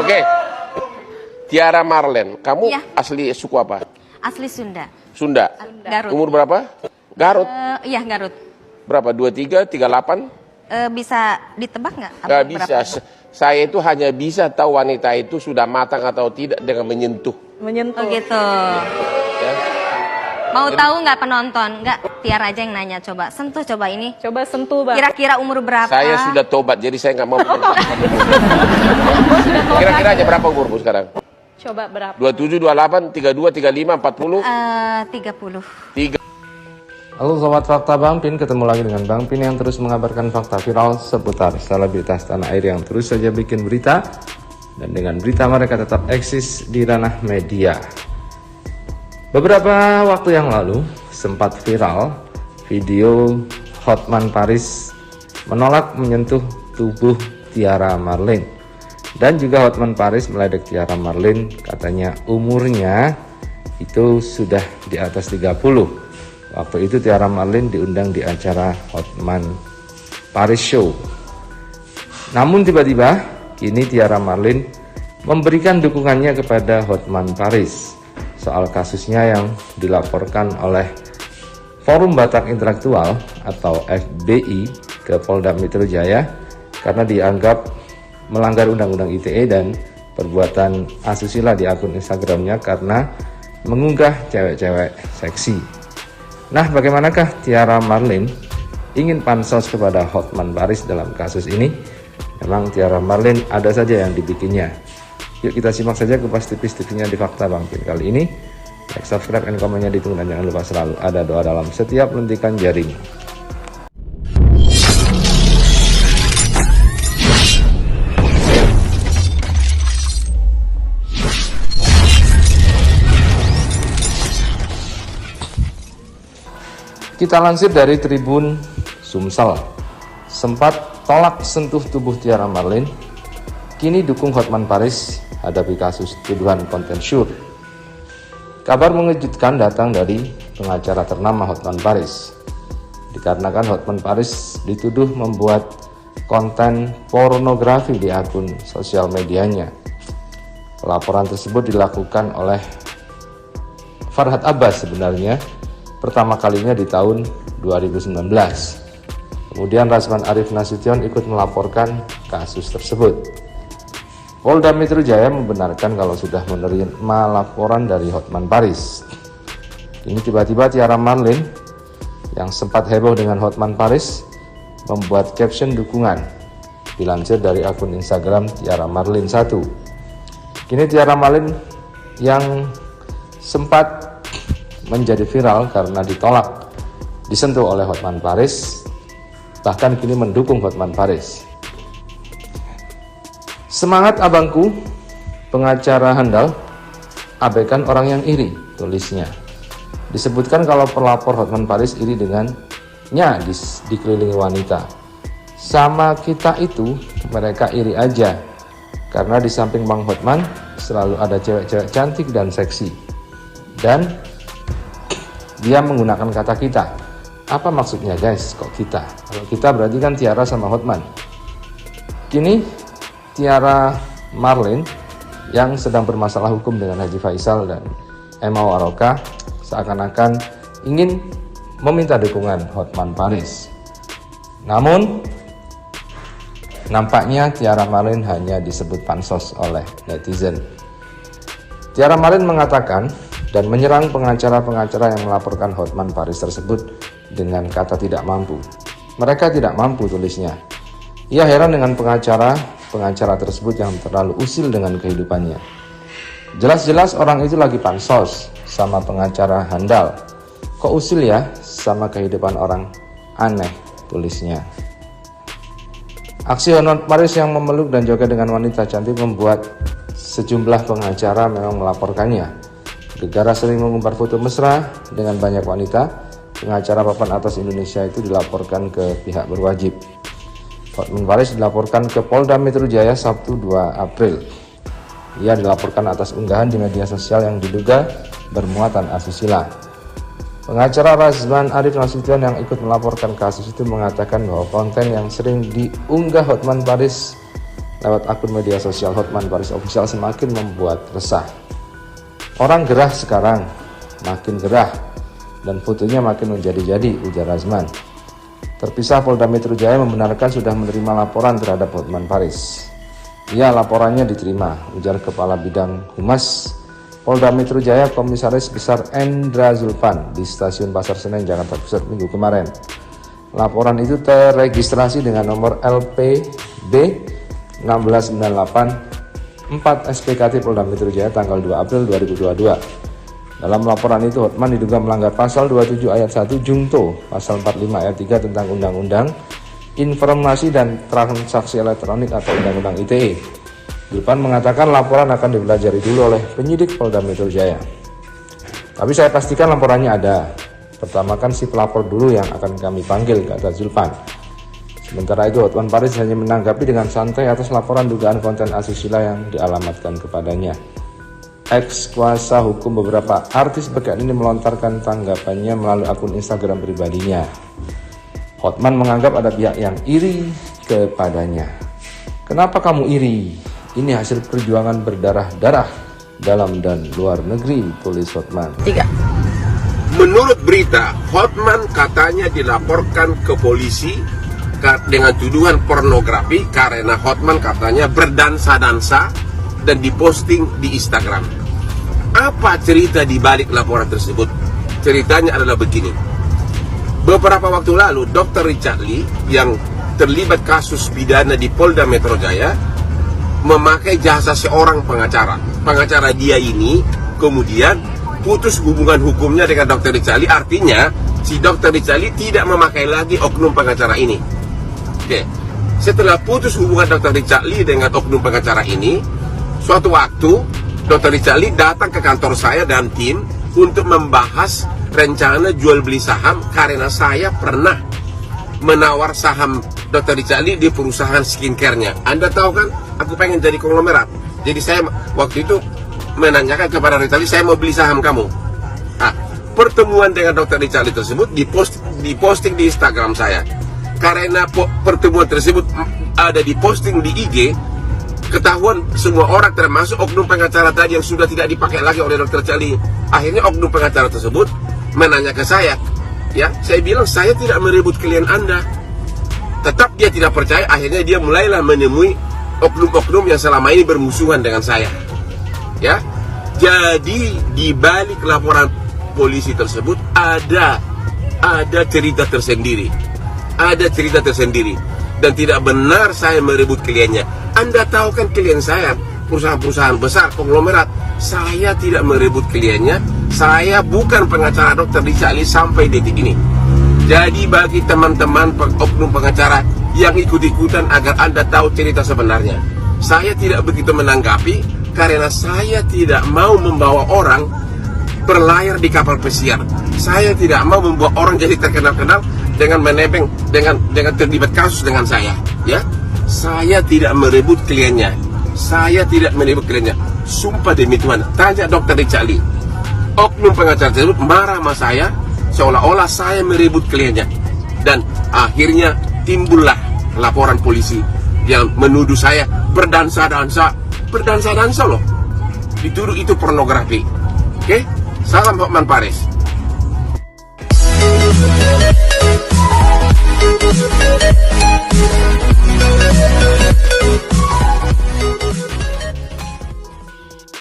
Oke. Tiara Marlen, kamu Iya. asli suku apa? Asli Sunda. Sunda. Garut. Umur berapa? Garut. Iya, Garut. Berapa? 23, 38? Bisa ditebak nggak? Gak Berapa? bisa. Saya itu hanya bisa tahu wanita itu sudah matang atau tidak dengan menyentuh. Menyentuh. Oh gitu. Ya. Mau tahu nggak penonton? Nggak, Tiara aja yang nanya. Coba sentuh, coba ini. Coba sentuh, Bang. Kira-kira umur berapa? Saya sudah tobat, jadi saya nggak mau. Kira-kira aja berapa umurmu sekarang? Coba berapa? 27, 28, 32, 35, 40? 30. 3. Halo Sobat Fakta Bang Pin, ketemu lagi dengan Bang Pin yang terus mengabarkan fakta viral seputar selebritas tanah air yang terus saja bikin berita. Dan dengan berita mereka tetap eksis di ranah media. Beberapa waktu yang lalu sempat viral video Hotman Paris menolak menyentuh tubuh Tiara Marlen. Dan juga Hotman Paris meledek Tiara Marlen, katanya umurnya itu sudah di atas 30. Waktu itu Tiara Marlen diundang di acara Hotman Paris Show. Namun tiba-tiba kini Tiara Marlen memberikan dukungannya kepada Hotman Paris soal kasusnya yang dilaporkan oleh Forum Batak Intelektual atau FBI ke Polda Metro Jaya karena dianggap melanggar Undang-Undang ITE dan perbuatan asusila di akun Instagramnya karena mengunggah cewek-cewek seksi. Nah, bagaimanakah Tiara Marlen ingin pansos kepada Hotman Paris dalam kasus ini? Memang Tiara Marlen ada saja yang dibikinnya. Yuk kita simak saja kupas tipis-tipisnya di Fakta Bang Pin kali ini. Like, subscribe, dan komennya ditunggu, dan jangan lupa selalu ada doa dalam setiap lentikan jaring. Kita lansir dari Tribun Sumsel. Sempat tolak sentuh tubuh Tiara Marlen, kini dukung Hotman Paris hadapi kasus tuduhan konten syur. Kabar mengejutkan datang dari pengacara ternama Hotman Paris. Dikarenakan Hotman Paris dituduh membuat konten pornografi di akun sosial medianya. Pelaporan tersebut dilakukan oleh Farhad Abbas sebenarnya pertama kalinya di tahun 2019. Kemudian Razman Arif Nasution ikut melaporkan kasus tersebut. Polda Metro Jaya membenarkan kalau sudah menerima laporan dari Hotman Paris. Ini tiba-tiba Tiara Marlen yang sempat heboh dengan Hotman Paris membuat caption dukungan. Dilansir dari akun Instagram Tiara Marlen 1. Kini Tiara Marlen yang sempat menjadi viral karena ditolak disentuh oleh Hotman Paris, bahkan kini mendukung Hotman Paris. Semangat abangku, pengacara handal, abaikan orang yang iri, tulisnya. Disebutkan kalau pelapor Hotman Paris iri dengannya dikelilingi wanita. Sama kita itu, mereka iri aja, karena di samping Bang Hotman selalu ada cewek-cewek cantik dan seksi. Dan dia menggunakan kata kita. Apa maksudnya guys? Kok kita? Kalau kita berarti kan Tiara sama Hotman. Kini Tiara Marlen yang sedang bermasalah hukum dengan Haji Faisal dan Emma Waroka seakan-akan ingin meminta dukungan Hotman Paris. Namun nampaknya Tiara Marlen hanya disebut pansos oleh netizen. Tiara Marlen mengatakan dan menyerang pengacara-pengacara yang melaporkan Hotman Paris tersebut dengan kata tidak mampu. Mereka tidak mampu, tulisnya. Ia heran dengan pengacara tersebut yang terlalu usil dengan kehidupannya. Jelas-jelas orang itu lagi pansos sama pengacara handal. Kok usil ya sama kehidupan orang aneh, tulisnya. Aksi Hotman Paris yang memeluk dan joget dengan wanita cantik membuat sejumlah pengacara memang melaporkannya. Gegara sering mengumbar foto mesra dengan banyak wanita. Pengacara papan atas Indonesia itu dilaporkan ke pihak berwajib. Hotman Paris dilaporkan ke Polda Metro Jaya Sabtu 2 April. Ia dilaporkan atas unggahan di media sosial yang diduga bermuatan asusila. Pengacara Razman Arif Nasution yang ikut melaporkan kasus itu mengatakan bahwa konten yang sering diunggah Hotman Paris lewat akun media sosial Hotman Paris Official semakin membuat resah. Orang gerah sekarang, makin gerah, dan fotonya makin menjadi-jadi, ujar Razman. Terpisah, Polda Metro Jaya membenarkan sudah menerima laporan terhadap Hotman Paris. Ya, laporannya diterima, ujar Kepala Bidang Humas Polda Metro Jaya Komisaris Besar Endra Zulfan di Stasiun Pasar Senen, Jakarta Pusat Minggu kemarin. Laporan itu terregistrasi dengan nomor LPB 1698 4 SPKT Polda Metro Jaya tanggal 2 April 2022. Dalam laporan itu, Hotman diduga melanggar pasal 27 ayat 1 Jungto, pasal 45 ayat 3 tentang Undang-Undang Informasi dan Transaksi Elektronik atau Undang-Undang ITE. Zulfan mengatakan laporan akan dipelajari dulu oleh penyidik Polda Metro Jaya. Tapi saya pastikan laporannya ada. Pertama kan si pelapor dulu yang akan kami panggil, kata Zulfan. Sementara itu, Hotman Paris hanya menanggapi dengan santai atas laporan dugaan konten asusila yang dialamatkan kepadanya. Ex kuasa hukum beberapa artis beken ini melontarkan tanggapannya melalui akun Instagram pribadinya. Hotman menganggap ada pihak yang iri kepadanya. Kenapa kamu iri? Ini hasil perjuangan berdarah-darah dalam dan luar negeri, tulis Hotman. 3. Menurut berita, Hotman katanya dilaporkan ke polisi dengan tuduhan pornografi karena Hotman katanya berdansa-dansa dan diposting di Instagram. Apa cerita di balik laporan tersebut? Ceritanya adalah begini. Beberapa waktu lalu, Dr. Richard Lee yang terlibat kasus pidana di Polda Metro Jaya memakai jasa seorang pengacara. Pengacara dia ini kemudian putus hubungan hukumnya dengan Dr. Richard Lee, artinya si Dr. Richard Lee tidak memakai lagi oknum pengacara ini. Oke. Setelah putus hubungan Dr. Richard Lee dengan oknum pengacara ini, suatu waktu Dr. Richard Lee datang ke kantor saya dan tim untuk membahas rencana jual beli saham karena saya pernah menawar saham Dr. Richard Lee di perusahaan skincare-nya. Anda tahu kan, aku pengen jadi konglomerat. Jadi saya waktu itu menanyakan kepada Richard Lee, saya mau beli saham kamu. Nah, pertemuan dengan Dr. Richard Lee tersebut diposting di Instagram saya. Karena pertemuan tersebut ada diposting di IG, ketahuan semua orang termasuk oknum pengacara tadi yang sudah tidak dipakai lagi oleh Dr. Richard Lee. Akhirnya oknum pengacara tersebut menanya ke saya. Ya, saya bilang saya tidak merebut klien Anda. Tetap dia tidak percaya, akhirnya dia mulailah menemui oknum-oknum yang selama ini bermusuhan dengan saya. Ya, jadi di balik laporan polisi tersebut ada cerita tersendiri, dan tidak benar saya merebut kliennya. Anda tahu kan klien saya perusahaan-perusahaan besar konglomerat. Saya tidak merebut kliennya. Saya bukan pengacara Dr. Richard Lee sampai detik ini. Jadi bagi teman-teman oknum pengacara yang ikut-ikutan agar Anda tahu cerita sebenarnya, saya tidak begitu menanggapi. Karena saya tidak mau membawa orang berlayar di kapal pesiar. Saya tidak mau membawa orang jadi terkenal-kenal dengan menebeng, dengan terlibat kasus dengan saya. Ya, saya tidak merebut kliennya. Sumpah demi Tuhan. Tanya Dr. Richard Lee. Oknum pengacara tersebut marah sama saya, seolah-olah saya merebut kliennya. Dan akhirnya timbullah laporan polisi yang menuduh saya berdansa-dansa loh, dituduh itu pornografi. Oke, salam Hotman Paris.